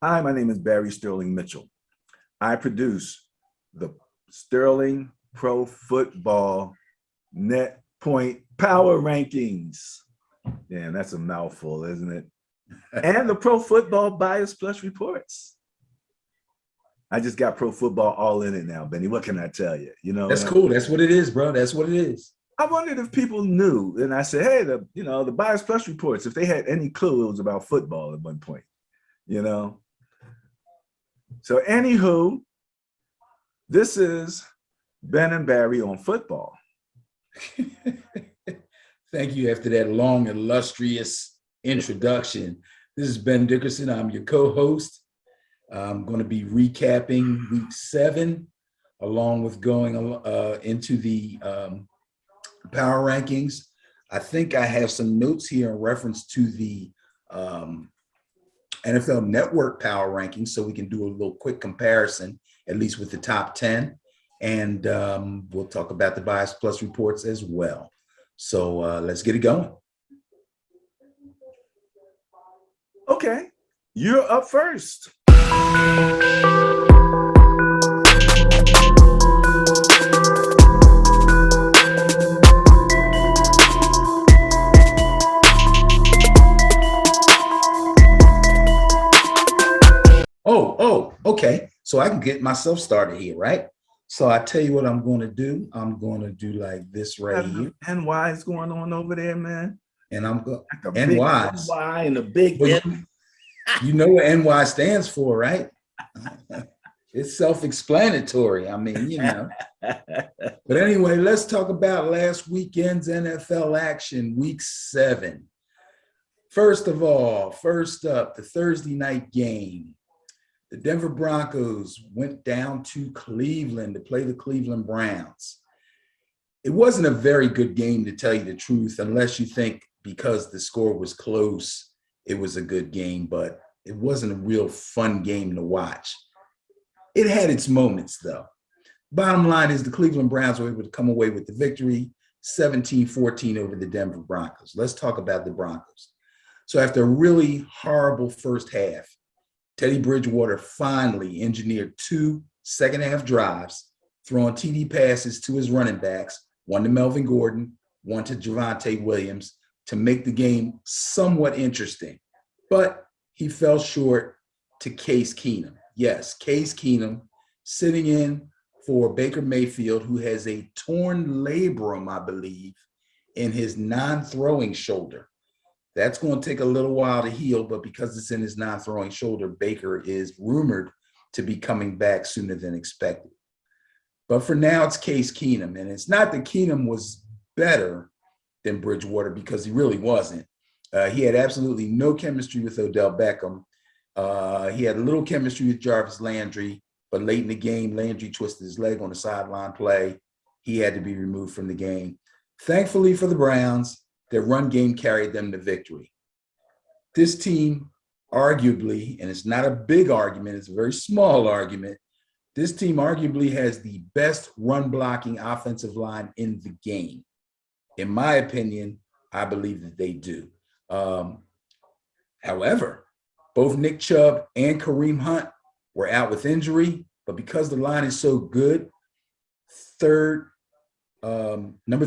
Hi, my name is Barry Sterling Mitchell. I produce the Sterling Pro Football Net Point Power Rankings. Damn, that's a mouthful, isn't it? And the Pro Football Bias Plus reports. I just got pro football all in it now, Benny. What can I tell you? You know, That's cool. That's what it is, bro. That's what it is. I wondered if people knew. And I said, hey, the Bias Plus reports, if they had any clue it was about football at one point, you know. So, anywho, this is Ben and Barry on football. Thank you after that long, illustrious introduction. This is Ben Dickerson. I'm your co-host. I'm going to be recapping week 7, along with going into the power rankings. I think I have some notes here in reference to the NFL Network power rankings, so we can do a little quick comparison, at least with the top 10. And we'll talk about the Bias Plus reports as well. So let's get it going. Okay, you're up first. Okay. So I can get myself started here, right? So I tell you what I'm going to do. I'm going to do like this right here. NY is going on over there, man. And I'm going like NY and the big well, you know what NY stands for, right? It's self-explanatory. I mean, you know. But anyway, let's talk about last weekend's NFL action, week 7. First up, the Thursday night game. The Denver Broncos went down to Cleveland to play the Cleveland Browns. It wasn't a very good game, to tell you the truth, unless you think because the score was close, it was a good game, but it wasn't a real fun game to watch. It had its moments, though. Bottom line is the Cleveland Browns were able to come away with the victory, 17-14 over the Denver Broncos. Let's talk about the Broncos. So after a really horrible first half, Teddy Bridgewater finally engineered 2 second-half drives, throwing TD passes to his running backs, one to Melvin Gordon, one to Javonte Williams, to make the game somewhat interesting. But he fell short to Case Keenum. Yes, Case Keenum sitting in for Baker Mayfield, who has a torn labrum, I believe, in his non-throwing shoulder. That's going to take a little while to heal, but because it's in his non-throwing shoulder, Baker is rumored to be coming back sooner than expected. But for now, it's Case Keenum. And it's not that Keenum was better than Bridgewater, because he really wasn't. He had absolutely no chemistry with Odell Beckham. He had a little chemistry with Jarvis Landry, but late in the game, Landry twisted his leg on a sideline play. He had to be removed from the game. Thankfully for the Browns, their run game carried them to victory. This team, arguably, and it's not a big argument, it's a very small argument, this team arguably has the best run blocking offensive line in the game. In my opinion, I believe that they do. However, both Nick Chubb and Kareem Hunt were out with injury, but because the line is so good, number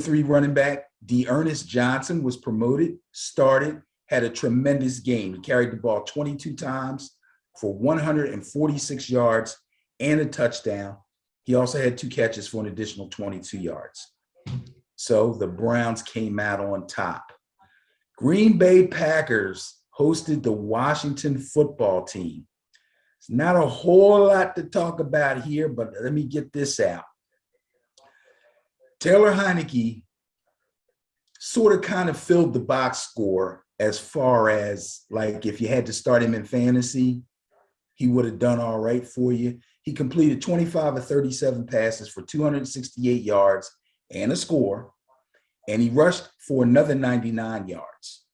3 running back, D'Ernest Johnson, was promoted, started, had a tremendous game. He carried the ball 22 times for 146 yards and a touchdown. He also had 2 catches for an additional 22 yards. So the Browns came out on top. Green Bay Packers hosted the Washington football team. It's not a whole lot to talk about here, but let me get this out. Taylor Heineke sort of kind of filled the box score as far as, like, if you had to start him in fantasy, he would have done all right for you. He completed 25 of 37 passes for 268 yards and a score, and he rushed for another 99 yards.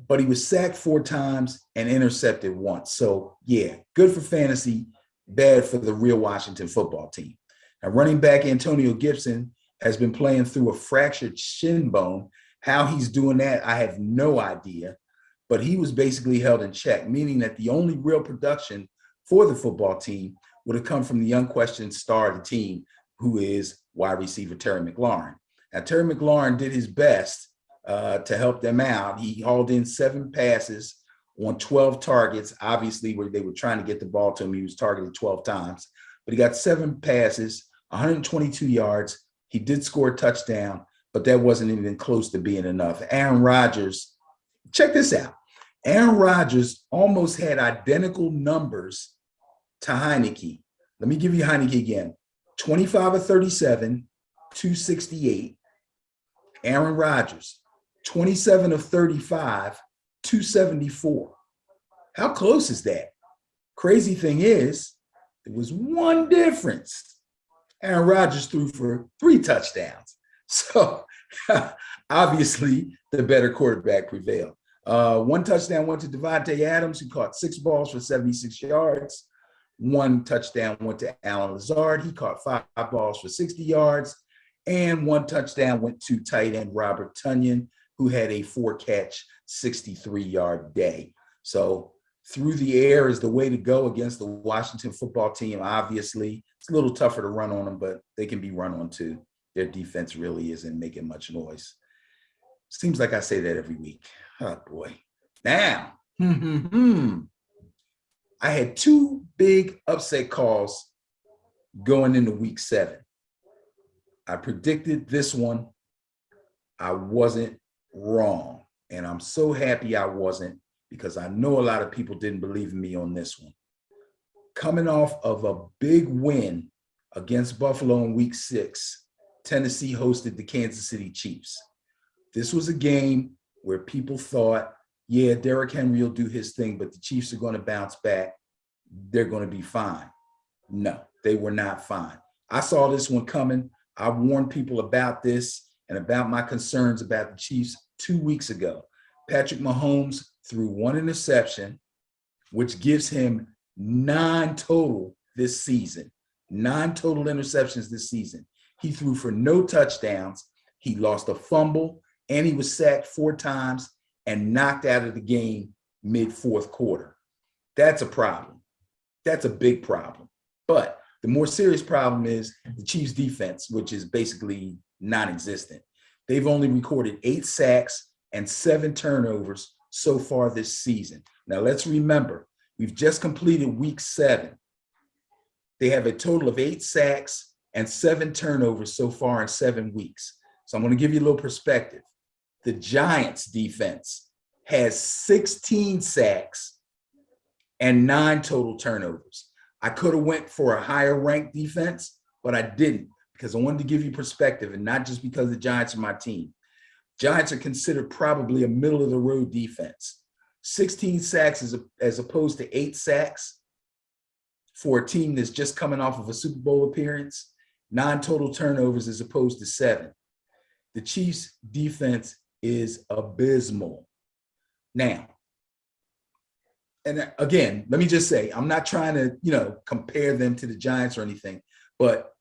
But he was sacked 4 times and intercepted once. So, yeah, good for fantasy, bad for the real Washington football team. Now, running back Antonio Gibson has been playing through a fractured shin bone. How he's doing that, I have no idea. but he was basically held in check, meaning that the only real production for the football team would have come from the unquestioned star of the team, who is wide receiver Terry McLaurin. Now, Terry McLaurin did his best to help them out. He hauled in 7 passes on 12 targets, obviously, where they were trying to get the ball to him. He was targeted 12 times, but he got 7 passes, 122 yards. He did score a touchdown, but that wasn't even close to being enough. Aaron Rodgers, check this out. Aaron Rodgers almost had identical numbers to Heineke. Let me give you Heineke again. 25 of 37, 268. Aaron Rodgers, 27 of 35, 274. How close is that? Crazy thing is, there was one difference. Aaron Rodgers threw for 3 touchdowns. So obviously, the better quarterback prevailed. 1 touchdown went to Devontae Adams, who caught 6 balls for 76 yards. 1 touchdown went to Alan Lazard. He caught 5 balls for 60 yards. And 1 touchdown went to tight end Robert Tonyan, who had a 4-catch, 63-yard day. So through the air is the way to go against the Washington football team. Obviously, it's a little tougher to run on them, but they can be run on too. Their defense really isn't making much noise. Seems like I say that every week. Oh, boy. Now, I had 2 big upset calls going into week 7. I predicted this one. I wasn't wrong. And I'm so happy I wasn't, because I know a lot of people didn't believe in me on this one. Coming off of a big win against Buffalo in week 6, Tennessee hosted the Kansas City Chiefs. This was a game where people thought, yeah, Derrick Henry will do his thing, but the Chiefs are going to bounce back. They're going to be fine. No, they were not fine. I saw this one coming. I warned people about this and about my concerns about the Chiefs 2 weeks ago. Patrick Mahomes threw 1 interception, which gives him 9 total this season. 9 total interceptions this season. He threw for no touchdowns. He lost a fumble, and he was sacked 4 times and knocked out of the game mid-4th quarter. That's a problem. That's a big problem. But the more serious problem is the Chiefs' defense, which is basically non-existent. They've only recorded 8 sacks and 7 turnovers so far this season. Now, let's remember, we've just completed week 7. They have a total of 8 sacks and 7 turnovers so far in 7 weeks. So I'm going to give you a little perspective. The Giants' defense has 16 sacks and 9 total turnovers. I could have went for a higher ranked defense, but I didn't, because I wanted to give you perspective, and not just because the Giants are my team. Giants are considered probably a middle of the road defense. 16 sacks as opposed to 8 sacks for a team that's just coming off of a Super Bowl appearance. 9 total turnovers as opposed to 7. The Chiefs' defense is abysmal. Now, and again, let me just say, I'm not trying to, compare them to the Giants or anything, but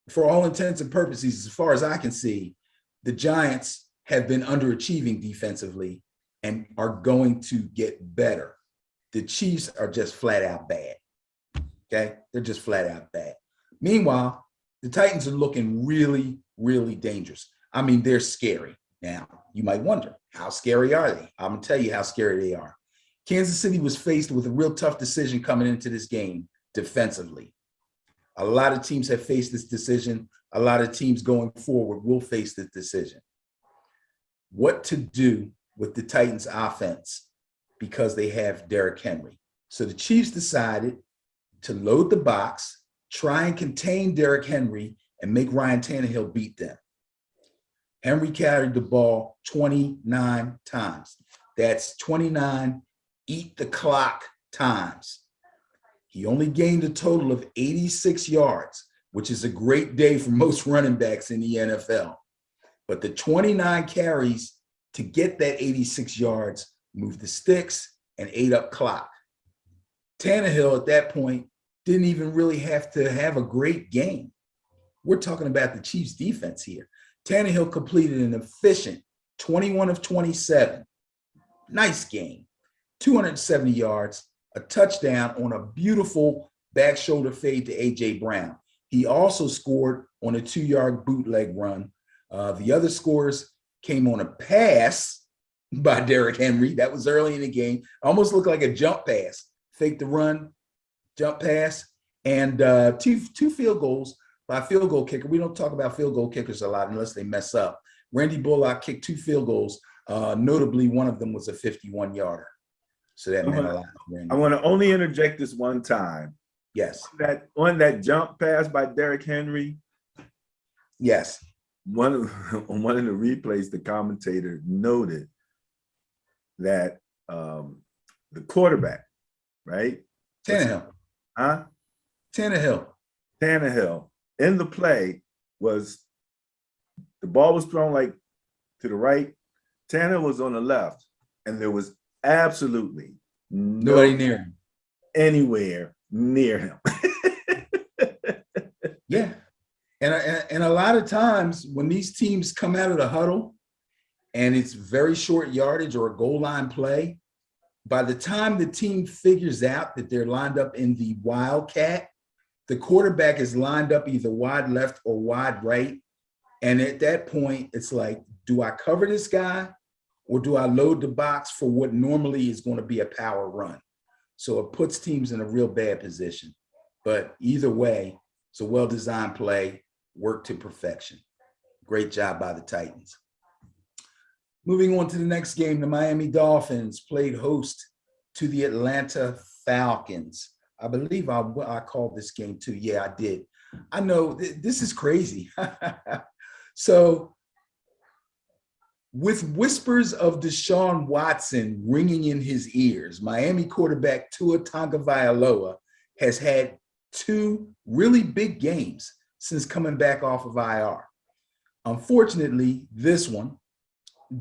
for all intents and purposes, as far as I can see, the Giants have been underachieving defensively and are going to get better. The Chiefs are just flat out bad. Okay? They're just flat out bad. Meanwhile, the Titans are looking really, really dangerous. I mean, they're scary. Now, you might wonder, how scary are they? I'm going to tell you how scary they are. Kansas City was faced with a real tough decision coming into this game defensively. A lot of teams have faced this decision. A lot of teams going forward will face this decision. What to do with the Titans offense because they have Derrick Henry. So the Chiefs decided to load the box, try and contain Derrick Henry, and make Ryan Tannehill beat them. Henry carried the ball 29 times. That's 29 eat the clock times. He only gained a total of 86 yards, which is a great day for most running backs in the NFL. But the 29 carries to get that 86 yards moved the sticks and ate up clock. Tannehill at that point didn't even really have to have a great game. We're talking about the Chiefs defense here. Tannehill completed an efficient 21 of 27. Nice game. 270 yards, a touchdown on a beautiful back shoulder fade to A.J. Brown. He also scored on a 2-yard bootleg run. The other scores came on a pass by Derrick Henry. That was early in the game. Almost looked like a jump pass. Fake the run, jump pass, and two field goals by a field goal kicker. We don't talk about field goal kickers a lot unless they mess up. Randy Bullock kicked 2 field goals. Notably, one of them was a 51-yarder. So that meant a lot. I want to only interject this one time. Yes. That on that jump pass by Derrick Henry. Yes. On one of the replays, the commentator noted that the quarterback, right? Tannehill. Huh? Tannehill in the play was the ball was thrown like to the right. Tannehill was on the left, and there was absolutely nobody near him. Anywhere near him. Yeah. And a lot of times when these teams come out of the huddle and it's very short yardage or a goal line play, by the time the team figures out that they're lined up in the wildcat, the quarterback is lined up either wide left or wide right. And at that point, it's like, do I cover this guy or do I load the box for what normally is going to be a power run? So it puts teams in a real bad position. But either way, it's a well-designed play, worked to perfection. Great job by the Titans. Moving on to the next game, the Miami Dolphins played host to the Atlanta Falcons. I believe I called this game too. Yeah, I did. I know this is crazy. So with whispers of Deshaun Watson ringing in his ears, Miami quarterback Tua Tagovailoa has had 2 really big games since coming back off of IR. Unfortunately, this one,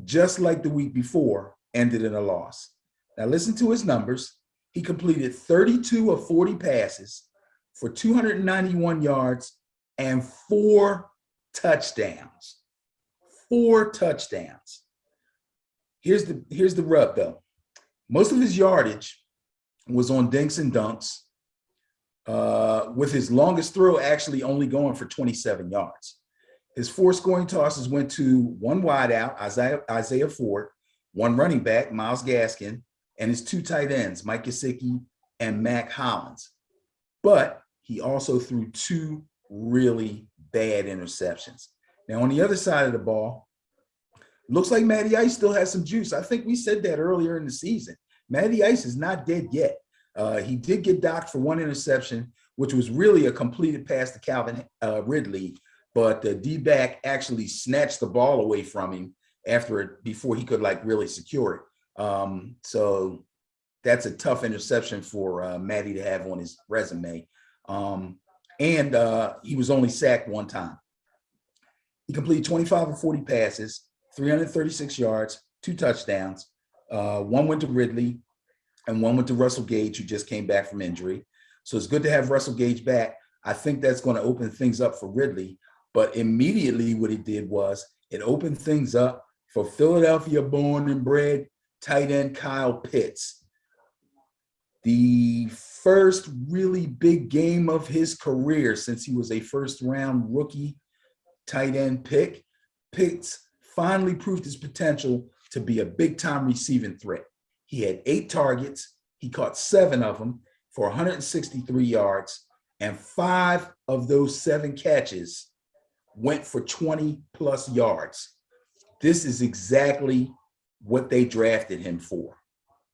just like the week before, ended in a loss. Now listen to his numbers. He completed 32 of 40 passes for 291 yards and 4 touchdowns. 4 touchdowns. Here's the rub though. Most of his yardage was on dinks and dunks, with his longest throw actually only going for 27 yards. His 4 scoring tosses went to 1 wideout, Isaiah Ford, 1 running back, Myles Gaskin, and his 2 tight ends, Mike Gesicki and Mac Hollins. But he also threw 2 really bad interceptions. Now, on the other side of the ball, looks like Matty Ice still has some juice. I think we said that earlier in the season. Matty Ice is not dead yet. He did get docked for 1 interception, which was really a completed pass to Calvin Ridley, but the D-back actually snatched the ball away from him before he could really secure it. So that's a tough interception for Matty to have on his resume. And he was only sacked 1 time. He completed 25 of 40 passes, 336 yards, 2 touchdowns. 1 went to Ridley and 1 went to Russell Gage, who just came back from injury. So it's good to have Russell Gage back. I think that's going to open things up for Ridley. But immediately what it did was it opened things up for Philadelphia born and bred tight end Kyle Pitts. The first really big game of his career since he was a first-round rookie tight end pick. Pitts finally proved his potential to be a big-time receiving threat. He had 8 targets. He caught 7 of them for 163 yards, and 5 of those 7 catches went for 20-plus yards. This is exactly what they drafted him for.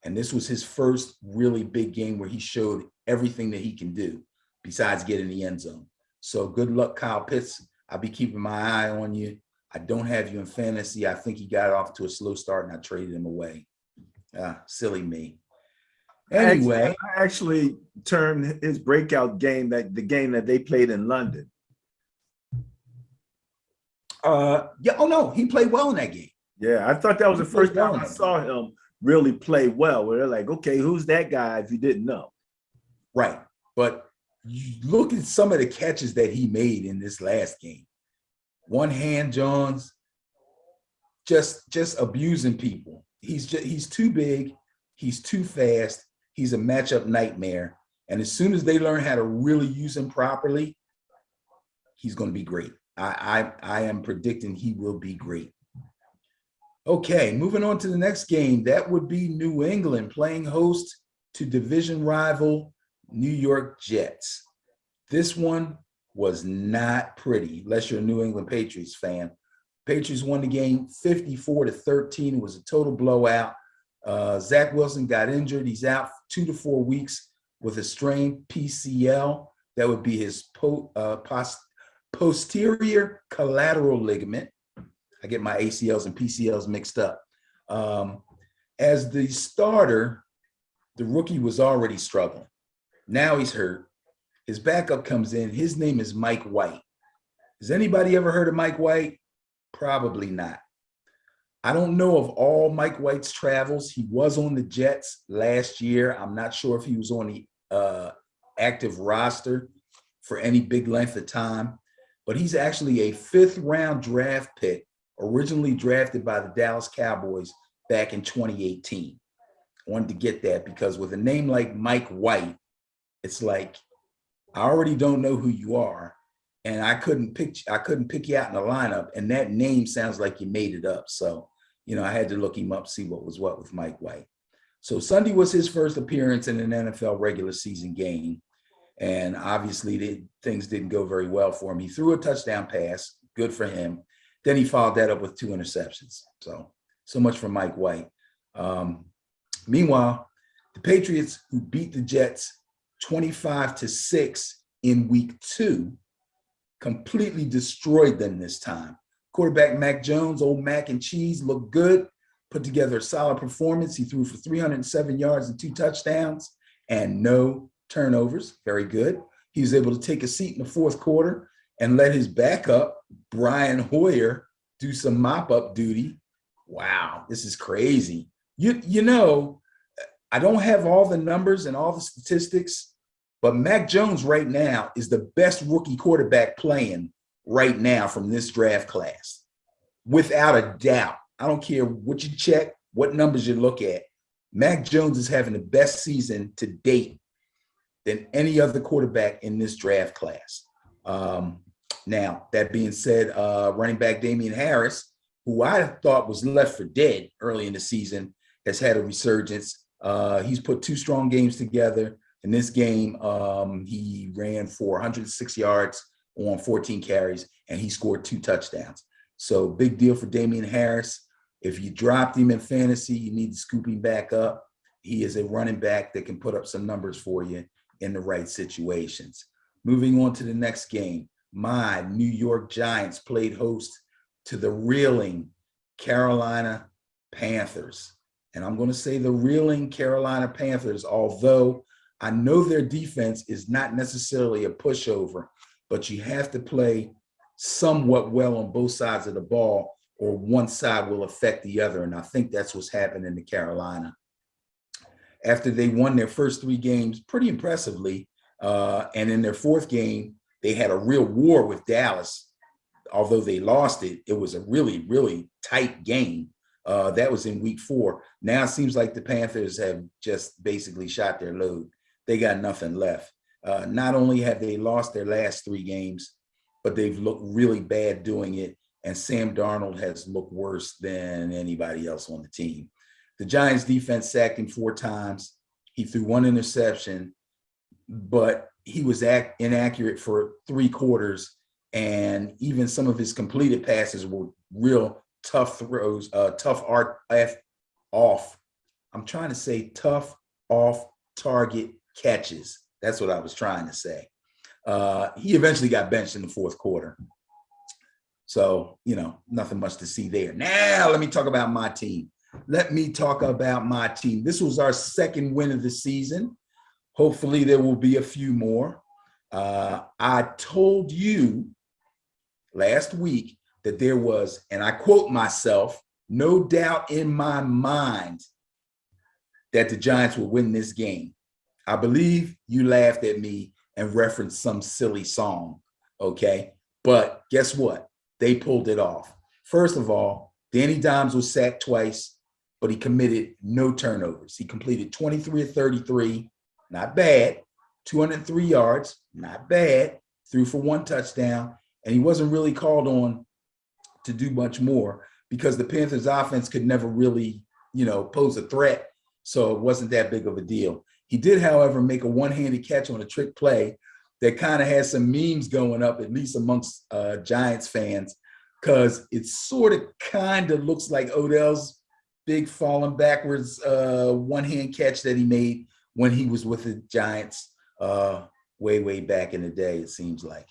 And this was his first really big game where he showed everything that he can do besides get in the end zone. So good luck, Kyle Pitts. I'll be keeping my eye on you. I don't have you in fantasy. I think he got off to a slow start and I traded him away. Silly me. Anyway. I actually termed his breakout game the game that they played in London. Yeah. Oh, no. He played well in that game. Yeah. I thought that was the first time I saw him really play well, where they're like, okay, who's that guy if you didn't know? Right. But you look at some of the catches that he made in this last game. One hand Jones, just abusing people. He's too big, He's too fast. He's a matchup nightmare. And as soon as they learn how to really use him properly, he's going to be great. I am predicting he will be great. Okay, moving on to the next game. That would be New England playing host to division rival New York Jets. This one was not pretty, unless you're a New England Patriots fan. Patriots won the game 54-13. It was a total blowout. Zach Wilson got injured. He's out 2 to 4 weeks with a strained PCL. That would be his posterior collateral ligament. I get my ACLs and PCLs mixed up. As the starter, the rookie was already struggling. Now he's hurt. His backup comes in. His name is Mike White. Has anybody ever heard of Mike White? Probably not. I don't know of all Mike White's travels. He was on the Jets last year. I'm not sure if he was on the active roster for any big length of time, but he's actually a 5th-round draft pick, originally drafted by the Dallas Cowboys back in 2018. I wanted to get that because with a name like Mike White, it's like, I already don't know who you are, and I couldn't pick you out in the lineup, and that name sounds like you made it up. So, I had to look him up, see what was what with Mike White. So Sunday was his first appearance in an NFL regular season game, and obviously things didn't go very well for him. He threw a touchdown pass, good for him. Then he followed that up with 2 interceptions. So much for Mike White. Meanwhile, the Patriots, who beat the Jets 25-6 in week 2, completely destroyed them this time. Quarterback Mac Jones, old Mac and Cheese, looked good, put together a solid performance. He threw for 307 yards and 2 touchdowns and no turnovers. Very good. He was able to take a seat in the 4th quarter and let his backup, Brian Hoyer, do some mop-up duty. Wow, this is crazy. I don't have all the numbers and all the statistics, but Mac Jones right now is the best rookie quarterback playing right now from this draft class, without a doubt. I don't care what you check, what numbers you look at. Mac Jones is having the best season to date than any other quarterback in this draft class. Now, that being said, running back Damian Harris, who I thought was left for dead early in the season, has had a resurgence. He's put 2 strong games together. In this game, he ran for 106 yards on 14 carries, and he scored 2 touchdowns. So big deal for Damian Harris. If you dropped him in fantasy, you need to scoop him back up. He is a running back that can put up some numbers for you in the right situations. Moving on to the next game, my New York Giants played host to the reeling Carolina Panthers. And I'm going to say the reeling Carolina Panthers, although I know their defense is not necessarily a pushover, but you have to play somewhat well on both sides of the ball, or one side will affect the other. And I think that's what's happening to Carolina. After they won their first 3 games pretty impressively, and in their 4th game, they had a real war with Dallas. Although they lost it, it was a really, really tight game. That was in week 4. Now it seems like the Panthers have just basically shot their load. They got nothing left. Not only have they lost their last 3 games, but they've looked really bad doing it. And Sam Darnold has looked worse than anybody else on the team. The Giants defense sacked him 4 times. He threw 1 interception, but he was inaccurate for 3 quarters. And even some of his completed passes were real tough throws, tough off target catches. That's what I was trying to say. He eventually got benched in the 4th quarter. So, nothing much to see there. Now, let me talk about my team. This was our 2nd win of the season. Hopefully there will be a few more. I told you last week that there was, and I quote myself, no doubt in my mind that the Giants will win this game. I believe you laughed at me and referenced some silly song, okay? But guess what? They pulled it off. First of all, Danny Dimes was sacked twice but he committed no turnovers. He completed 23 of 33, not bad. 203 yards, not bad. Threw for 1 touchdown, and he wasn't really called on to do much more because the Panthers offense could never really, pose a threat. So it wasn't that big of a deal. He did, however, make a one-handed catch on a trick play that kind of has some memes going up, at least amongst Giants fans, because it sort of kind of looks like Odell's big falling backwards one-hand catch that he made when he was with the Giants way back in the day, it seems like.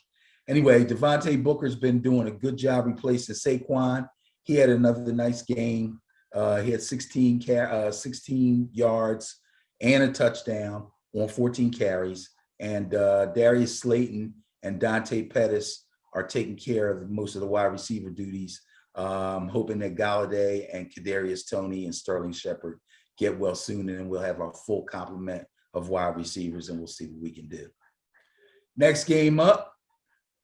Anyway, Devontae Booker's been doing a good job replacing Saquon. He had another nice game. He had 16 yards and a touchdown on 14 carries. And Darius Slayton and Dante Pettis are taking care of most of the wide receiver duties. Hoping that Galladay and Kadarius Toney and Sterling Shepard get well soon, and then we'll have our full complement of wide receivers, and we'll see what we can do. Next game up,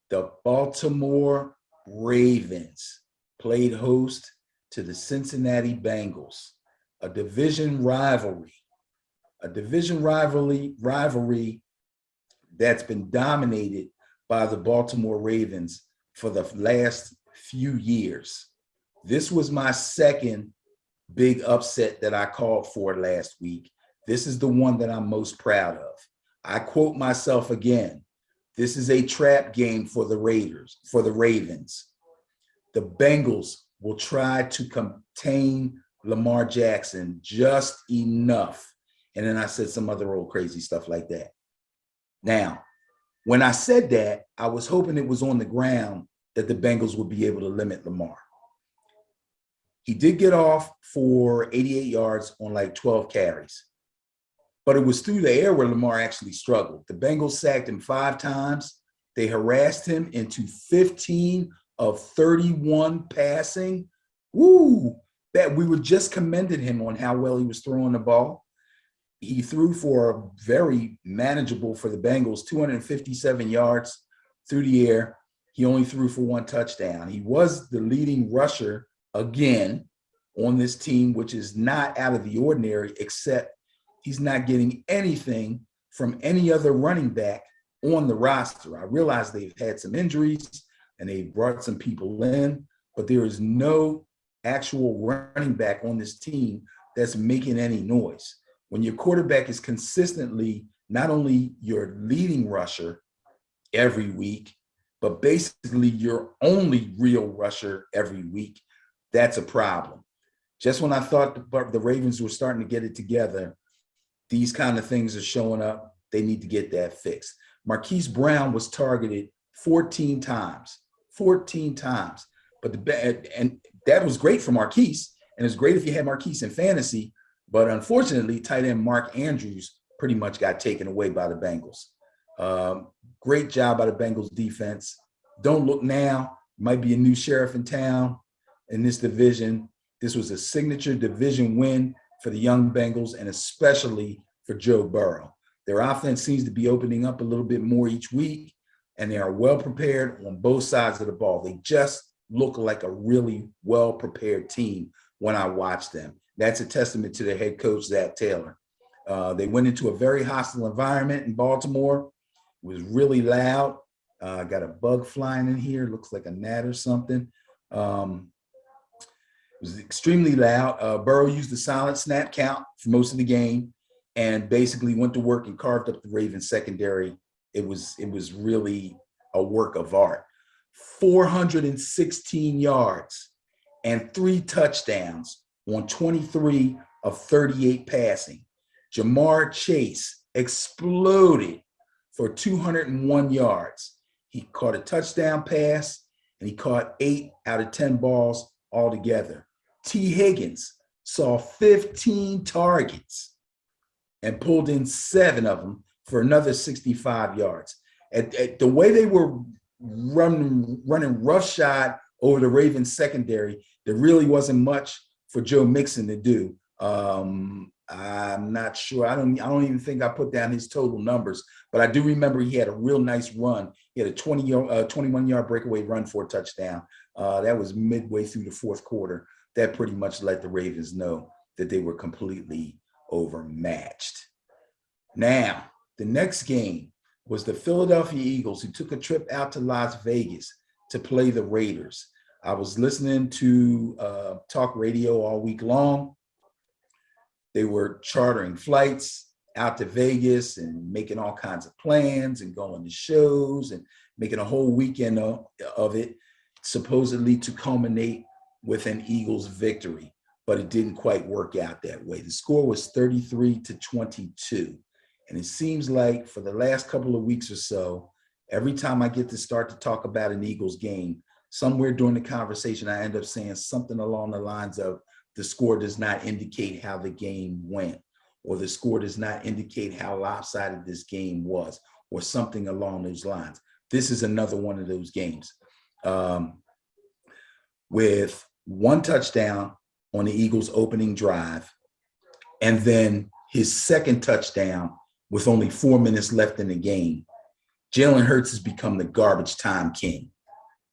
the Baltimore Ravens played host to the Cincinnati Bengals, a division rivalry that's been dominated by the Baltimore Ravens for the last few years. This was my second big upset that I called for last week. This is the one that I'm most proud of. I quote myself again. This is a trap game for the Ravens. The Bengals will try to contain Lamar Jackson just enough. And then I said some other old crazy stuff like that. Now, when I said that, I was hoping it was on the ground that the Bengals would be able to limit Lamar. He did get off for 88 yards on like 12 carries. But it was through the air where Lamar actually struggled. The Bengals sacked him 5 times. They harassed him into 15 of 31 passing. Woo! That we were just commending him on how well he was throwing the ball. He threw for very manageable for the Bengals, 257 yards through the air. He only threw for 1 touchdown. He was the leading rusher again on this team, which is not out of the ordinary, except he's not getting anything from any other running back on the roster. I realize they've had some injuries and they've brought some people in, but there is no actual running back on this team that's making any noise. When your quarterback is consistently not only your leading rusher every week, but basically your only real rusher every week, that's a problem. Just when I thought the Ravens were starting to get it together, these kind of things are showing up. They need to get that fixed. Marquise Brown was targeted 14 times. But and that was great for Marquise, and it's great if you had Marquise in fantasy. But unfortunately, tight end Mark Andrews pretty much got taken away by the Bengals. Great job by the Bengals defense. Don't look now. Might be a new sheriff in town in this division. This was a signature division win for the young Bengals, and especially for Joe Burrow. Their offense seems to be opening up a little bit more each week, and they are well prepared on both sides of the ball. They just look like a really well-prepared team when I watch them. That's a testament to their head coach, Zach Taylor. They went into a very hostile environment in Baltimore. It was really loud. Got a bug flying in here. Looks like a gnat or something. It was extremely loud. Burrow used the silent snap count for most of the game and basically went to work and carved up the Ravens secondary. It was really a work of art. 416 yards and 3 touchdowns on 23 of 38 passing. Jamar Chase exploded for 201 yards. He caught a touchdown pass, and he caught 8 out of 10 balls altogether. T. Higgins saw 15 targets and pulled in 7 of them for another 65 yards. At the way they were running roughshod over the Ravens secondary, there really wasn't much for Joe Mixon to do. I'm not sure. I don't even think I put down his total numbers, but I do remember he had a real nice run. He had a 21-yard breakaway run for a touchdown. That was midway through the fourth quarter. That pretty much let the Ravens know that they were completely overmatched. Now, the next game was the Philadelphia Eagles, who took a trip out to Las Vegas to play the Raiders. I was listening to talk radio all week long. They were chartering flights out to Vegas and making all kinds of plans and going to shows and making a whole weekend of it, supposedly to culminate with an Eagles victory. But it didn't quite work out that way. The score was 33-22. And it seems like for the last couple of weeks or so, every time I get to start to talk about an Eagles game, somewhere during the conversation, I end up saying something along the lines of, the score does not indicate how the game went, or the score does not indicate how lopsided this game was, or something along those lines. This is another one of those games with one touchdown on the Eagles' opening drive, and then his second touchdown with only 4 minutes left in the game. Jalen Hurts has become the garbage time king.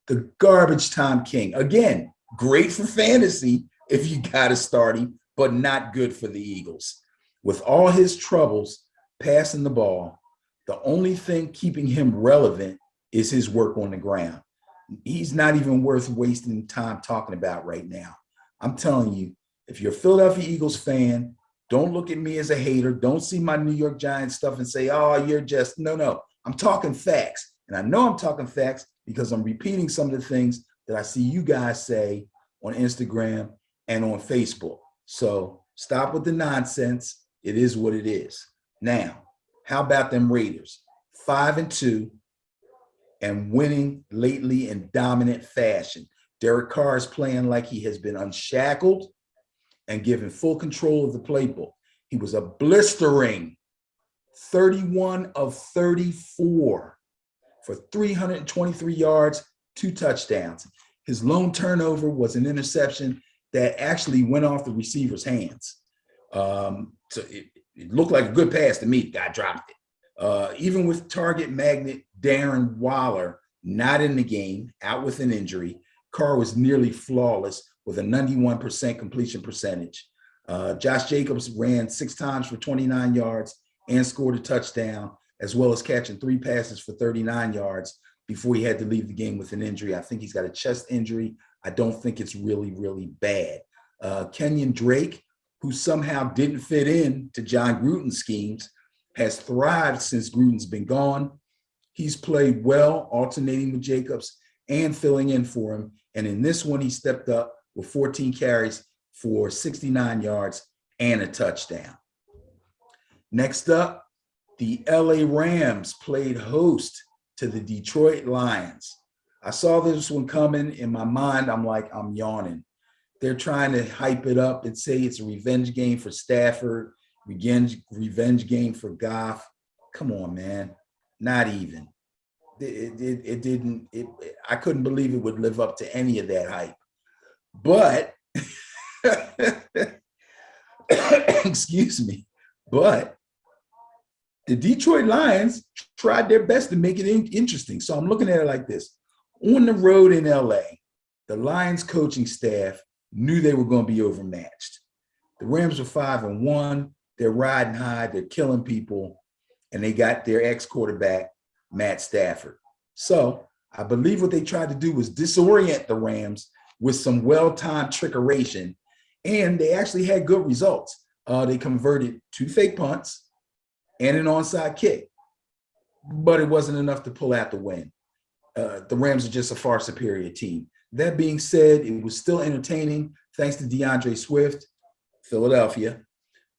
The garbage time king. Again, great for fantasy if you got to start him, but not good for the Eagles. With all his troubles passing the ball, the only thing keeping him relevant is his work on the ground. He's not even worth wasting time talking about right now. I'm telling you, if you're a Philadelphia Eagles fan, don't look at me as a hater. Don't see my New York Giants stuff and say, oh, you're just, no. I'm talking facts. And I know I'm talking facts because I'm repeating some of the things that I see you guys say on Instagram and on Facebook. So stop with the nonsense. It is what it is. Now, how about them Raiders? 5-2 and winning lately in dominant fashion. Derek Carr is playing like he has been unshackled and given full control of the playbook. He was a blistering 31 of 34 for 323 yards, 2 touchdowns. His lone turnover was an interception that actually went off the receiver's hands. So it looked like a good pass to me. Guy dropped it. Even with target magnet Darren Waller not in the game, out with an injury, Carr was nearly flawless with a 91% completion percentage. Josh Jacobs ran 6 times for 29 yards and scored a touchdown, as well as catching 3 passes for 39 yards before he had to leave the game with an injury. I think he's got a chest injury. I don't think it's really, really bad. Kenyon Drake, who somehow didn't fit in to John Gruden's schemes, has thrived since Gruden's been gone. He's played well, alternating with Jacobs and filling in for him. And in this one, he stepped up with 14 carries for 69 yards and a touchdown. Next up, the LA Rams played host to the Detroit Lions. I saw this one coming. In my mind, I'm like, I'm yawning. They're trying to hype it up and say it's a revenge game for Stafford, revenge game for Goff. Come on, man. Not even. It didn't. I couldn't believe it would live up to any of that hype. But, excuse me, but the Detroit Lions tried their best to make it interesting. So I'm looking at it like this. On the road in LA, the Lions coaching staff knew they were going to be overmatched. The Rams were 5-1. They're riding high. They're killing people. And they got their ex-quarterback, Matt Stafford. So I believe what they tried to do was disorient the Rams with some well-timed trickeration. And they actually had good results. They converted 2 fake punts and an onside kick. But it wasn't enough to pull out the win. The Rams are just a far superior team. That being said, it was still entertaining thanks to DeAndre Swift, Philadelphia,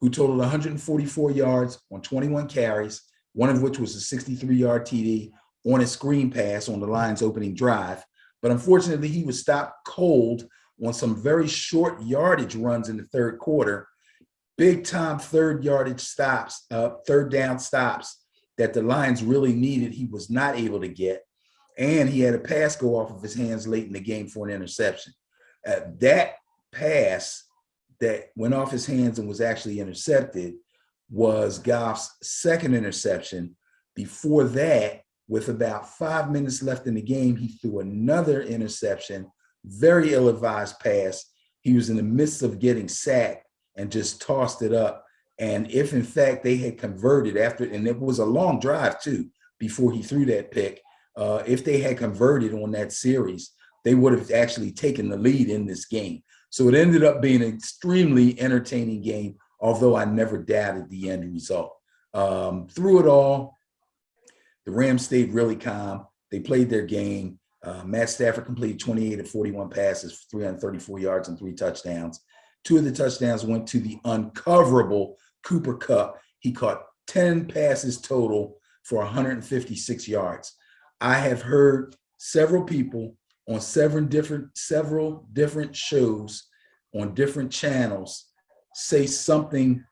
who totaled 144 yards on 21 carries, one of which was a 63-yard TD on a screen pass on the Lions' opening drive. But unfortunately, he was stopped cold on some very short yardage runs in the third quarter, big-time third down stops that the Lions really needed. He was not able to get. And he had a pass go off of his hands late in the game for an interception. That pass that went off his hands and was actually intercepted was Goff's second interception. Before that, with about 5 minutes left in the game, he threw another interception, very ill-advised pass. He was in the midst of getting sacked, and just tossed it up. And if in fact they had converted after, and it was a long drive too, before he threw that pick, if they had converted on that series, they would have actually taken the lead in this game. So it ended up being an extremely entertaining game, although I never doubted the end result. Through it all, the Rams stayed really calm. They played their game. Matt Stafford completed 28 of 41 passes for 334 yards and 3 touchdowns. 2 of the touchdowns went to the uncoverable Cooper Kupp. He caught 10 passes total for 156 yards. I have heard several people on several different shows on different channels say something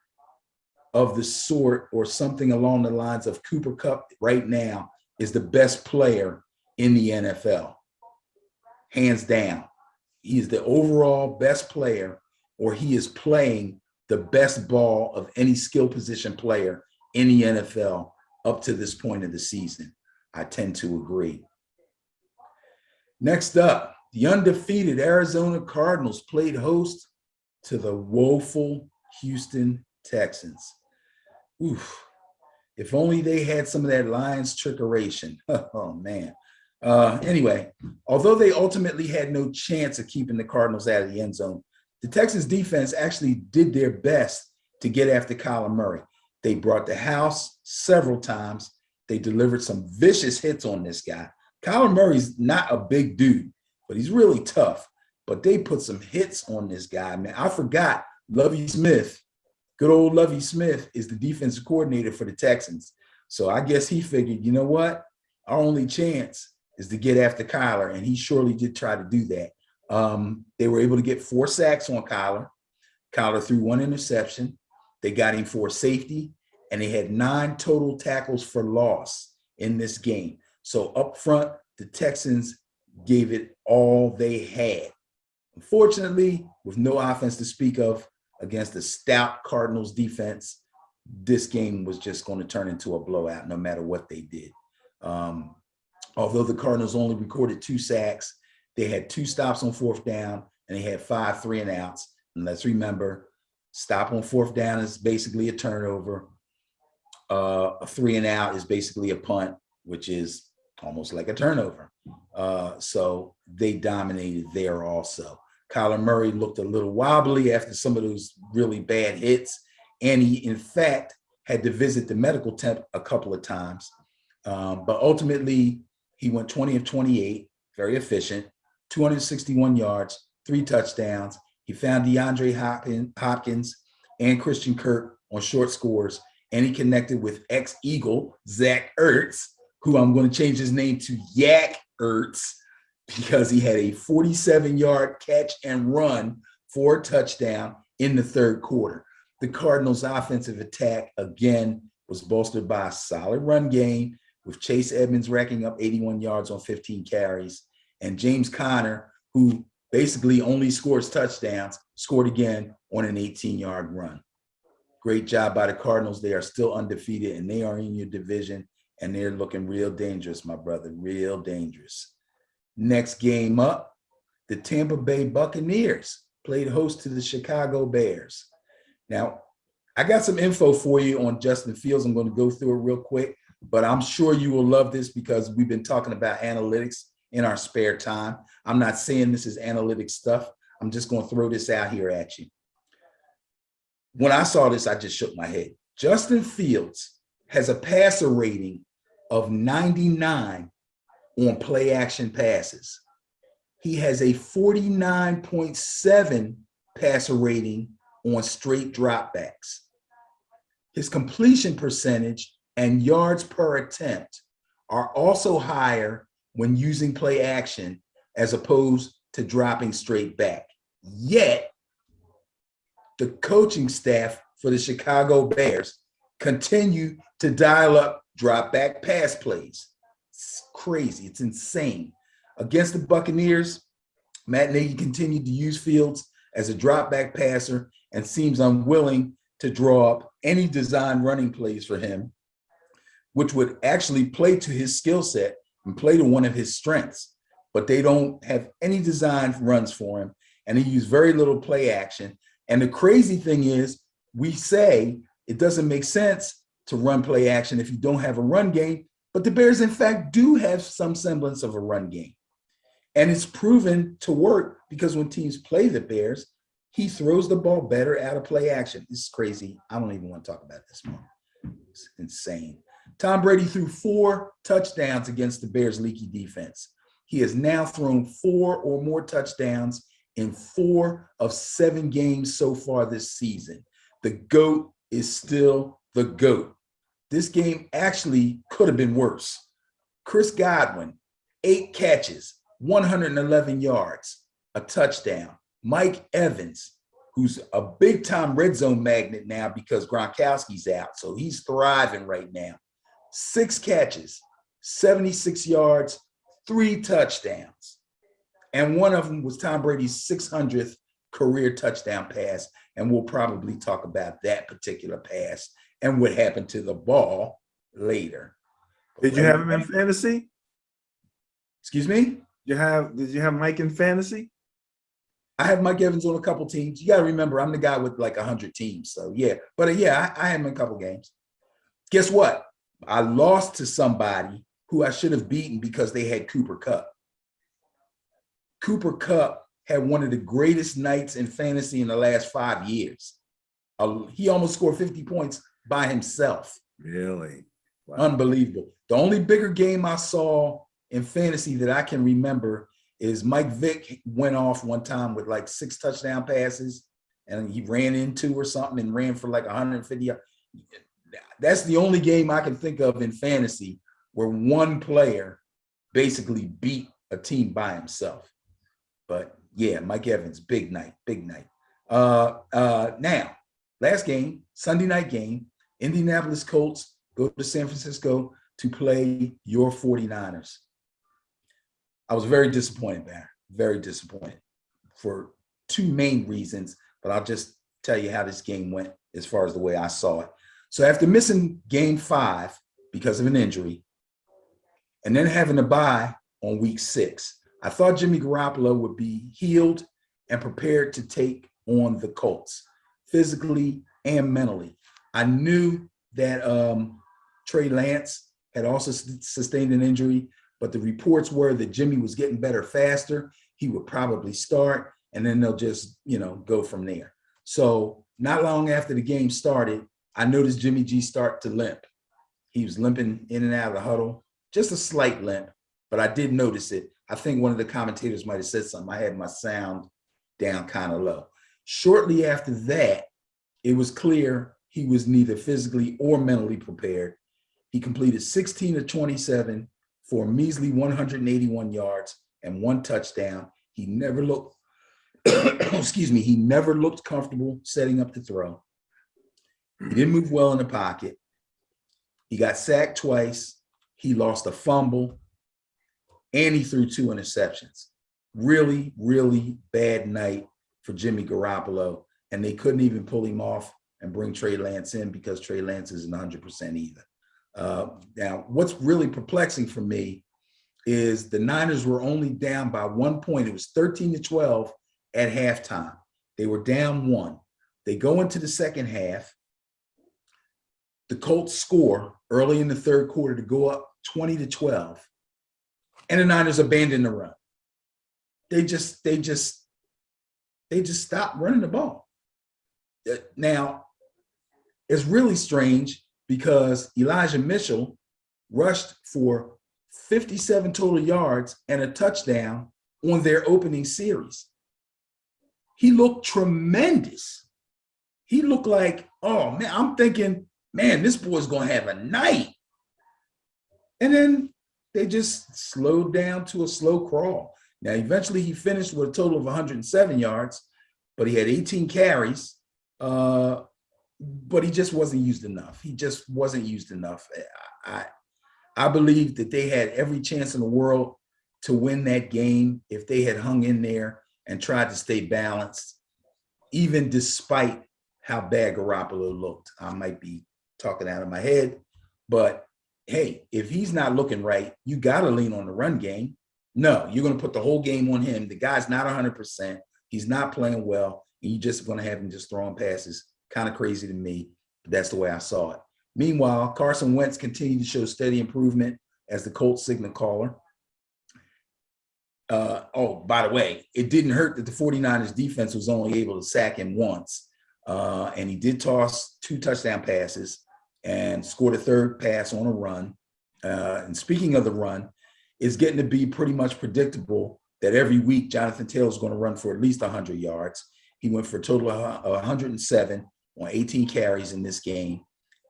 of the sort or something along the lines of Cooper Kupp right now is the best player in the NFL. Hands down. He is the overall best player, or he is playing the best ball of any skill position player in the NFL up to this point of the season. I tend to agree. Next up, the undefeated Arizona Cardinals played host to the woeful Houston Texans. Oof. If only they had some of that Lions trickeration. Oh, man. Anyway, although they ultimately had no chance of keeping the Cardinals out of the end zone, the Texans defense actually did their best to get after Kyler Murray. They brought the house several times. They delivered some vicious hits on this guy. Kyler Murray's not a big dude, but he's really tough. But they put some hits on this guy, man. I forgot Lovie Smith. Good old Lovie Smith is the defensive coordinator for the Texans. So I guess he figured, you know what? Our only chance is to get after Kyler, and he surely did try to do that. They were able to get 4 sacks on Kyler. Kyler threw 1 interception. They got him for a safety, and they had 9 total tackles for loss in this game. So up front, the Texans gave it all they had. Unfortunately, with no offense to speak of against the stout Cardinals defense, this game was just going to turn into a blowout no matter what they did. Although the Cardinals only recorded 2 sacks, they had 2 stops on 4th down, and they had 5 3-and-outs. And let's remember, stop on 4th down is basically a turnover. A 3-and-out is basically a punt, which is almost like a turnover. So they dominated there also. Kyler Murray looked a little wobbly after some of those really bad hits, and he, in fact, had to visit the medical tent a couple of times. But ultimately, he went 20 of 28, very efficient, 261 yards, 3 touchdowns. He found DeAndre Hopkins and Christian Kirk on short scores, and he connected with ex-Eagle Zach Ertz, who I'm going to change his name to Yak Ertz, because he had a 47-yard catch and run for a touchdown in the 3rd quarter. The Cardinals' offensive attack, again, was bolstered by a solid run game, with Chase Edmonds racking up 81 yards on 15 carries, and James Conner, who basically only scores touchdowns, scored again on an 18-yard run. Great job by the Cardinals. They are still undefeated, and they are in your division, and they're looking real dangerous, my brother, real dangerous. Next game up, the Tampa Bay Buccaneers played host to the Chicago Bears. Now, I got some info for you on Justin Fields. I'm going to go through it real quick, but I'm sure you will love this because we've been talking about analytics in our spare time. I'm not saying this is analytic stuff. I'm just going to throw this out here at you. When I saw this, I just shook my head. Justin Fields has a passer rating of 99 on play action passes. He has a 49.7 passer rating on straight dropbacks. His completion percentage and yards per attempt are also higher when using play action as opposed to dropping straight back. Yet, the coaching staff for the Chicago Bears continue to dial up drop back pass plays. It's crazy. It's insane. Against the Buccaneers, Matt Nagy continued to use Fields as a drop back passer and seems unwilling to draw up any design running plays for him, which would actually play to his skill set and play to one of his strengths. But they don't have any design runs for him, and he used very little play action. And the crazy thing is, we say it doesn't make sense to run play action if you don't have a run game, but the Bears, in fact, do have some semblance of a run game. And it's proven to work because when teams play the Bears, he throws the ball better out of play action. This is crazy. I don't even want to talk about this more. It's insane. Tom Brady threw 4 touchdowns against the Bears' leaky defense. He has now thrown 4 or more touchdowns in 4 of 7 games so far this season. The GOAT is still the GOAT. This game actually could have been worse. Chris Godwin, 8 catches, 111 yards, a touchdown. Mike Evans, who's a big-time red zone magnet now because Gronkowski's out, so he's thriving right now. 6 catches, 76 yards, 3 touchdowns. And one of them was Tom Brady's 600th career touchdown pass, and we'll probably talk about that particular pass and what happened to the ball later. Did you have him in fantasy? Excuse me? Did you have Mike in fantasy? I have Mike Evans on a couple teams. You got to remember, I'm the guy with like 100 teams. So, yeah. But, yeah, I had him in a couple games. Guess what? I lost to somebody who I should have beaten because they had Cooper Kupp. Cooper Kupp had one of the greatest nights in fantasy in the last 5 years. He almost scored 50 points by himself. Really? Wow. Unbelievable. The only bigger game I saw in fantasy that I can remember is Mike Vick went off one time with like 6 touchdown passes, and he ran into or something and ran for like 150. That's the only game I can think of in fantasy where one player basically beat a team by himself. But yeah, Mike Evans, big night, big night. Now, last game, Sunday night game, Indianapolis Colts go to San Francisco to play your 49ers. I was very disappointed there, very disappointed for 2 main reasons, but I'll just tell you how this game went as far as the way I saw it. So after missing game 5 because of an injury and then having to bye on week 6, I thought Jimmy Garoppolo would be healed and prepared to take on the Colts physically and mentally. I knew that Trey Lance had also sustained an injury, but the reports were that Jimmy was getting better faster. He would probably start, and then they'll just, go from there. So not long after the game started, I noticed Jimmy G start to limp. He was limping in and out of the huddle, just a slight limp, but I did notice it. I think one of the commentators might have said something. I had my sound down kind of low. Shortly after that, it was clear he was neither physically or mentally prepared. He completed 16 of 27 for a measly 181 yards and 1 touchdown. He never looked, he never looked comfortable setting up the throw. He didn't move well in the pocket. He got sacked twice. He lost a fumble, and he threw 2 interceptions. Really, really bad night for Jimmy Garoppolo, and they couldn't even pull him off and bring Trey Lance in because Trey Lance isn't 100% either. Now, what's really perplexing for me is the Niners were only down by 1 point. It was 13-12 at halftime. They were down 1. They go into the second half. The Colts score early in the third quarter to go up 20-12, and the Niners abandon the run. They just stopped running the ball. Now, it's really strange because Elijah Mitchell rushed for 57 total yards and a touchdown on their opening series. He looked tremendous. He looked like, oh man, I'm thinking, man, this boy's going to have a night. And then they just slowed down to a slow crawl. Now, eventually he finished with a total of 107 yards, but he had 18 carries, but he just wasn't used enough. He just wasn't used enough. I believe that they had every chance in the world to win that game if they had hung in there and tried to stay balanced, even despite how bad Garoppolo looked. I might be talking out of my head, but hey, if he's not looking right, you got to lean on the run game. No, you're going to put the whole game on him. The guy's not 100%. He's not playing well, and you just going to have him just throwing passes. Kind of crazy to me, but that's the way I saw it. Meanwhile, Carson Wentz continued to show steady improvement as the Colts signal caller. By the way, it didn't hurt that the 49ers defense was only able to sack him once. And he did toss 2 touchdown passes and scored a 3rd pass on a run. And speaking of the run, it's getting to be pretty much predictable that every week Jonathan Taylor is going to run for at least 100 yards. He went for a total of 107 on 18 carries in this game,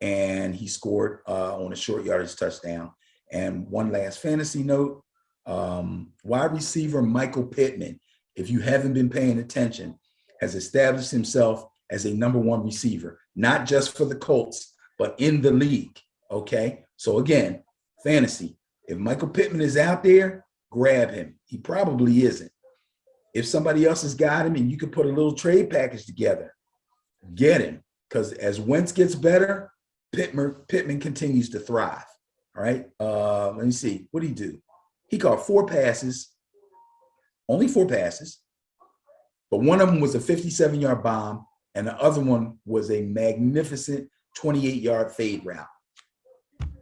and he scored on a short yardage touchdown. And one last fantasy note, wide receiver Michael Pittman, if you haven't been paying attention, has established himself as a number 1 receiver, not just for the Colts, but in the league, okay? So again, fantasy, if Michael Pittman is out there, grab him. He probably isn't. If somebody else has got him and you can put a little trade package together, get him. Because as Wentz gets better, Pittman continues to thrive, all right? Let me see. What did he do? He caught 4 passes, only 4 passes, but one of them was a 57-yard bomb, and the other one was a magnificent 28-yard fade route.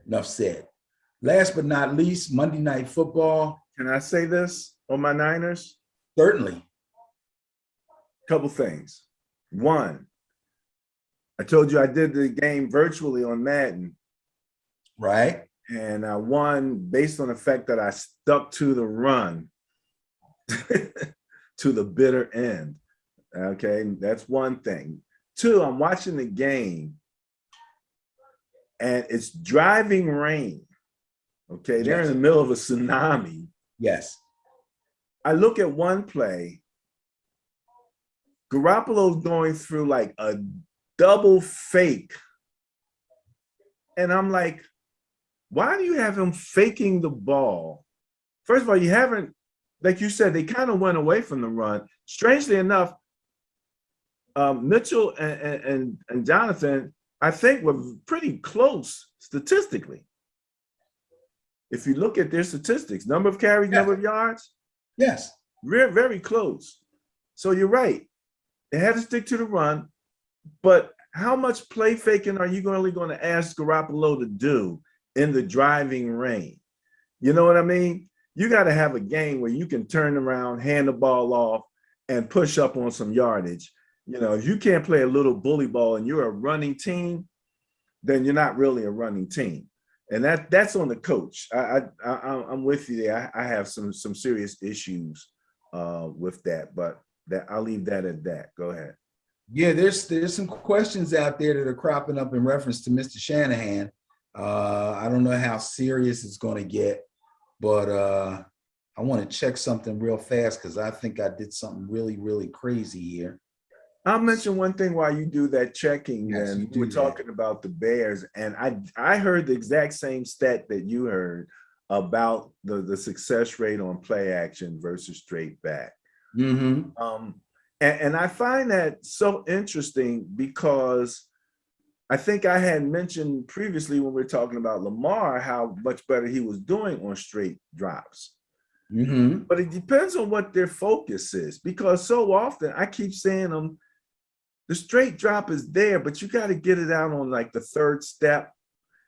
Enough said. Last but not least, Monday Night Football. Can I say this on my Niners? Certainly. Couple things. One, I told you I did the game virtually on Madden. Right. And I won based on the fact that I stuck to the run to the bitter end. Okay, that's one thing. 2, I'm watching the game and it's driving rain. Okay, they're in the middle of a tsunami. Yes. I look at one play, Garoppolo's going through like a double fake. And I'm like, why do you have him faking the ball? First of all, you haven't, like you said, they kind of went away from the run. Strangely enough, Mitchell and Jonathan, I think, were pretty close statistically. If you look at their statistics, number of carries, number of yards, yes, very, very close. So you're right. They had to stick to the run, but how much play faking are you really going to ask Garoppolo to do in the driving rain? You know what I mean? You got to have a game where you can turn around, hand the ball off, and push up on some yardage. You know, if you can't play a little bully ball and you're a running team, then you're not really a running team. And that's on the coach. I'm with you there. I have some serious issues with that, but I'll leave that at that. Go ahead. Yeah, there's some questions out there that are cropping up in reference to Mr. Shanahan. I don't know how serious it's going to get, but I want to check something real fast because I think I did something really, really crazy here. I'll mention one thing while you do that checking. Yes, and we're talking about the Bears, and I heard the exact same stat that you heard about the success rate on play action versus straight back. Mm-hmm. And I find that so interesting because I think I had mentioned previously when we were talking about Lamar how much better he was doing on straight drops. Mm-hmm. But it depends on what their focus is, because so often I keep saying them, the straight drop is there, but you got to get it out on like the 3rd step.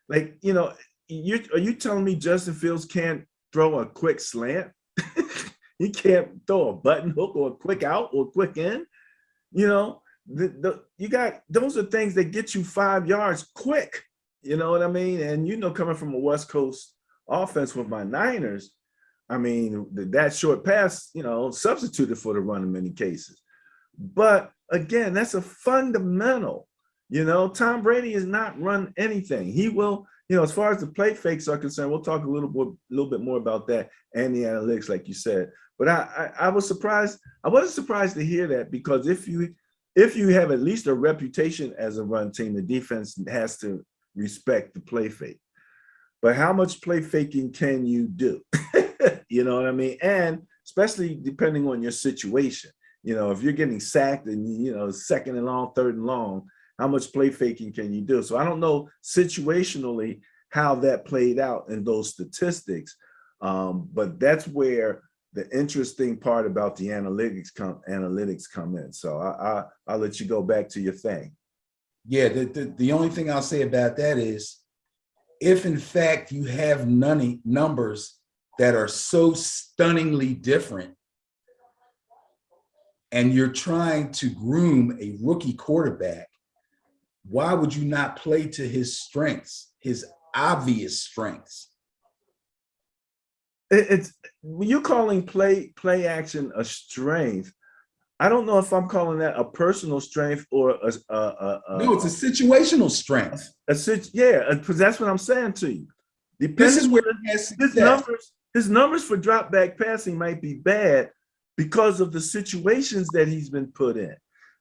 Like, you know, are you telling me Justin Fields can't throw a quick slant? He can't throw a button hook or a quick out or a quick in? You know, you got, those are things that get you 5 yards quick. You know what I mean? And, you know, coming from a West Coast offense with my Niners, I mean, that short pass, you know, substituted for the run in many cases. But again, that's a fundamental. You know, Tom Brady has not run anything. He will, you know, as far as the play fakes are concerned, we'll talk a little bit more about that and the analytics, like you said. But I was surprised. I wasn't surprised to hear that, because if you have at least a reputation as a run team, the defense has to respect the play fake. But how much play faking can you do? You know what I mean? And especially depending on your situation. You know, if you're getting sacked and, you know, 2nd and long, 3rd and long, how much play faking can you do? So I don't know situationally how that played out in those statistics. But that's where the interesting part about the analytics come in. So I'll let you go back to your thing. Yeah, the only thing I'll say about that is, if in fact you have numbers that are so stunningly different, and you're trying to groom a rookie quarterback, why would you not play to his strengths, his obvious strengths? It's when you're calling play action a strength. I don't know if I'm calling that a personal strength or No, it's a situational strength. because that's what I'm saying to you. This is where he has success. His numbers for drop back passing might be bad because of the situations that he's been put in.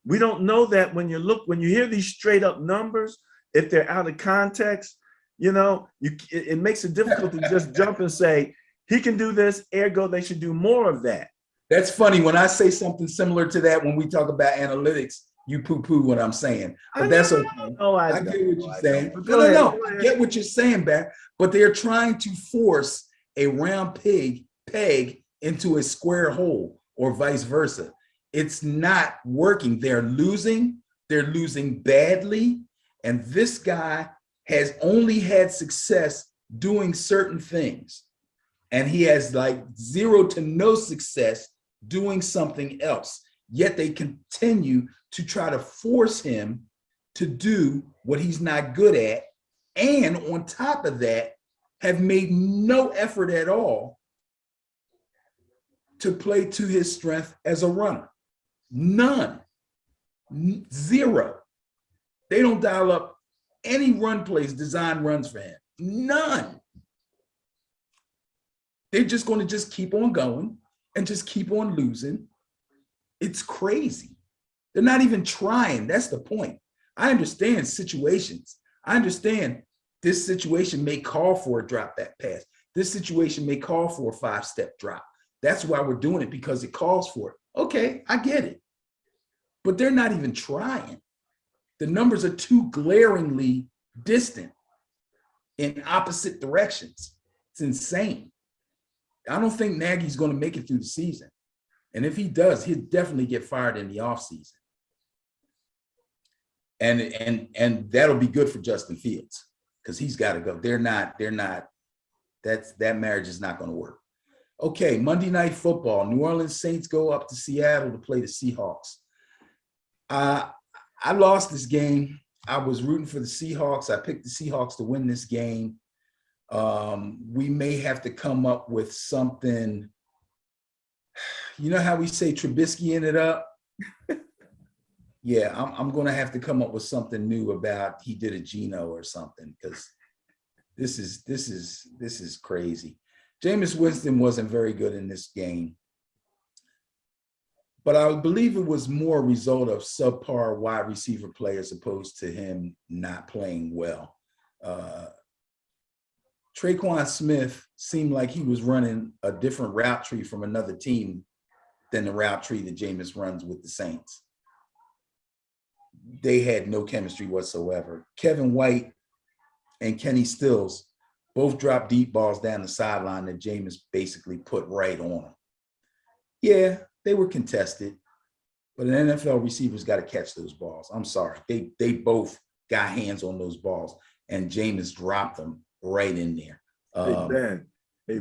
We don't know that when you hear these straight up numbers, if they're out of context, it makes it difficult to just jump and say he can do this, ergo they should do more of that. That's funny. When I say something similar to that, when we talk about analytics, you poo-poo what I'm saying. But that's okay. I get what you're saying. No. I get what you're saying, Bear. But they're trying to force a round peg into a square hole, or vice versa. It's not working. They're losing badly. And this guy has only had success doing certain things. And he has like zero to no success doing something else. Yet they continue to try to force him to do what he's not good at. And on top of that, have made no effort at all to play to his strength as a runner. None. Zero. They don't dial up any run plays, design runs for him. None. They're just going to just keep on going and just keep on losing. It's crazy. They're not even trying. That's the point. I understand situations. I understand this situation may call for a drop back pass. This situation may call for a 5-step drop. That's why we're doing it, because it calls for it. Okay, I get it. But they're not even trying. The numbers are too glaringly distant in opposite directions. It's insane. I don't think Nagy's going to make it through the season. And if he does, he'll definitely get fired in the offseason. And that'll be good for Justin Fields, because he's got to go. That marriage is not going to work. Okay, Monday Night Football. New Orleans Saints go up to Seattle to play the Seahawks. I lost this game. I was rooting for the Seahawks. I picked the Seahawks to win this game. We may have to come up with something. You know how we say Trubisky ended up? Yeah, I'm going to have to come up with something new about he did a Geno or something, because this is crazy. Jameis Winston wasn't very good in this game, but I believe it was more a result of subpar wide receiver play as opposed to him not playing well. Traquan Smith seemed like he was running a different route tree from another team than the route tree that Jameis runs with the Saints. They had no chemistry whatsoever. Kevin White and Kenny Stills both dropped deep balls down the sideline that Jameis basically put right on them. Yeah, they were contested, but an NFL receiver's got to catch those balls. I'm sorry. They both got hands on those balls, and Jameis dropped them right in there. Hey, Ben.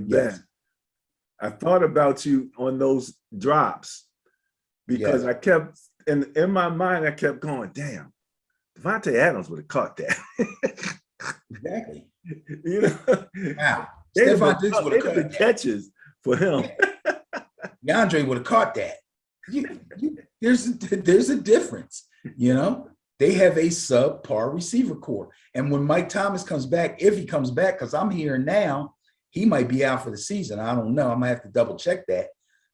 Yes. I thought about you on those drops, because I kept, in my mind, I kept going, damn, Devontae Adams would have caught that. Exactly. Wow. Stephon Diggs would have caught the catches for him. DeAndre would have caught that. There's a difference, They have a subpar receiver core. And when Mike Thomas comes back, if he comes back, because I'm hearing now, he might be out for the season. I don't know. I might have to double check that.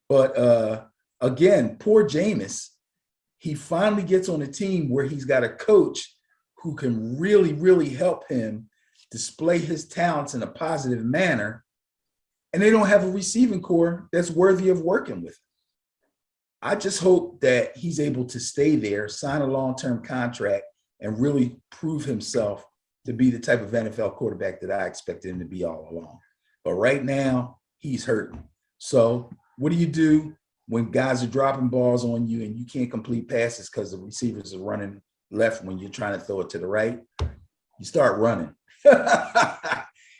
But again, poor Jameis, he finally gets on a team where he's got a coach who can really, really help him display his talents in a positive manner. And they don't have a receiving core that's worthy of working with him. I just hope that he's able to stay there, sign a long-term contract, and really prove himself to be the type of NFL quarterback that I expected him to be all along. But right now, he's hurting. So what do you do when guys are dropping balls on you and you can't complete passes because the receivers are running left when you're trying to throw it to the right? You start running.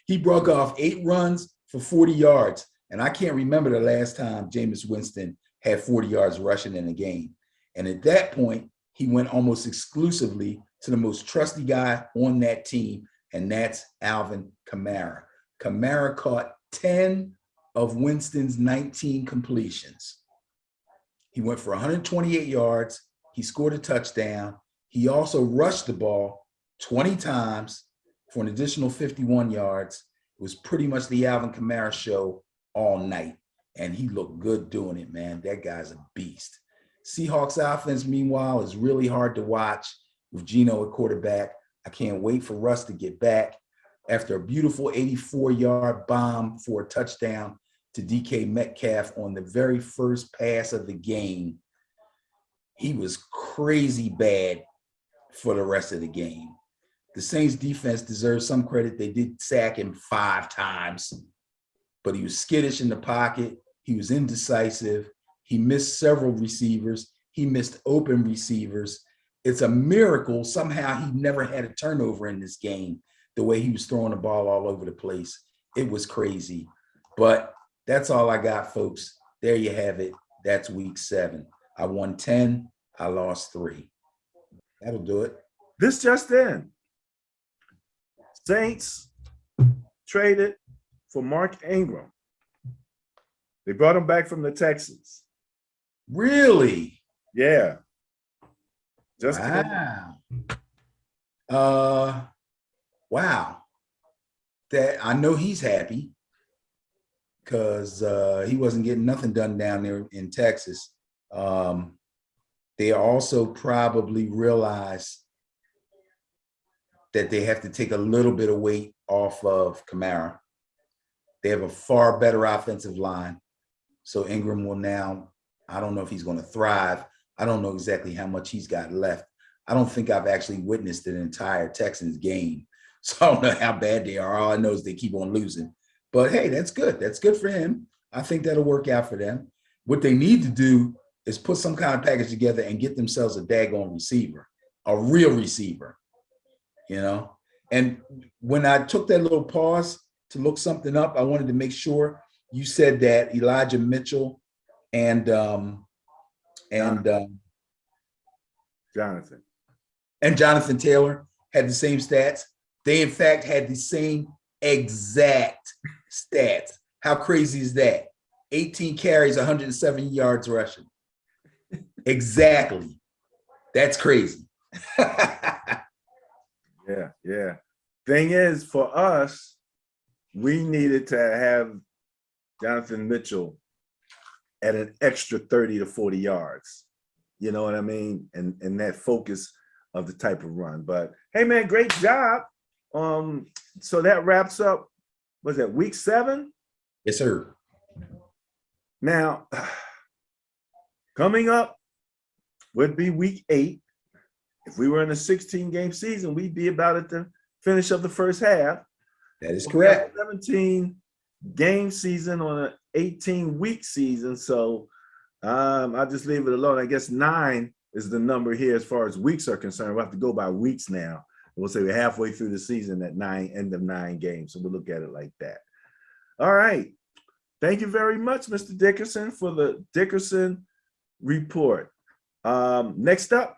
He broke off 8 runs for 40 yards. And I can't remember the last time Jameis Winston had 40 yards rushing in a game. And at that point, he went almost exclusively to the most trusty guy on that team, and that's Alvin Kamara. Kamara caught 10 of Winston's 19 completions. He went for 128 yards. He scored a touchdown. He also rushed the ball 20 times for an additional 51 yards. It was pretty much the Alvin Kamara show all night, and he looked good doing it, man. That guy's a beast. Seahawks offense, meanwhile, is really hard to watch with Geno at quarterback. I can't wait for Russ to get back. After a beautiful 84-yard bomb for a touchdown to DK Metcalf on the very first pass of the game, he was crazy bad for the rest of the game. The Saints defense deserves some credit. They did sack him 5 times, but he was skittish in the pocket. He was indecisive. He missed several receivers. He missed open receivers. It's a miracle somehow he never had a turnover in this game, the way he was throwing the ball all over the place. It was crazy. But that's all I got, folks. There you have it. That's week 7. I won 10. I lost 3. That'll do it. This just in. Saints traded for Mark Ingram. They brought him back from the Texans. Really? Yeah. Just wow. Wow. That I know he's happy because he wasn't getting nothing done down there in Texas. They also probably realize that they have to take a little bit of weight off of Kamara. They have a far better offensive line. So Ingram will now, I don't know if he's going to thrive. I don't know exactly how much he's got left. I don't think I've actually witnessed an entire Texans game. So I don't know how bad they are. All I know is they keep on losing. But hey, that's good. That's good for him. I think that'll work out for them. What they need to do is put some kind of package together and get themselves a daggone receiver, a real receiver, you know? And when I took that little pause to look something up, I wanted to make sure you said that Elijah Mitchell and Jonathan Taylor had the same stats. They, in fact, had the same exact stats. How crazy is that? 18 carries, 107 yards rushing. Exactly. That's crazy. Yeah. Thing is, for us, we needed to have Jonathan Mitchell at an extra 30 to 40 yards. You know what I mean? And that focus of the type of run. But hey, man, great job. So that wraps up, was that week 7? Yes, sir. Now, coming up would be week 8. If we were in a 16-game season, we'd be about at the finish of the first half. That is correct. 17-game season on an 18-week season. So I'll just leave it alone. I guess 9 is the number here as far as weeks are concerned. We'll have to go by weeks now. We'll say we're halfway through the season at end of 9 games. So we'll look at it like that. All right. Thank you very much, Mr. Dickerson, for the Dickerson Report. Next up,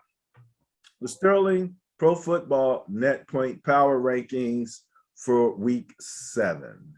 the Sterling Pro Football Net Point Power Rankings for week 7.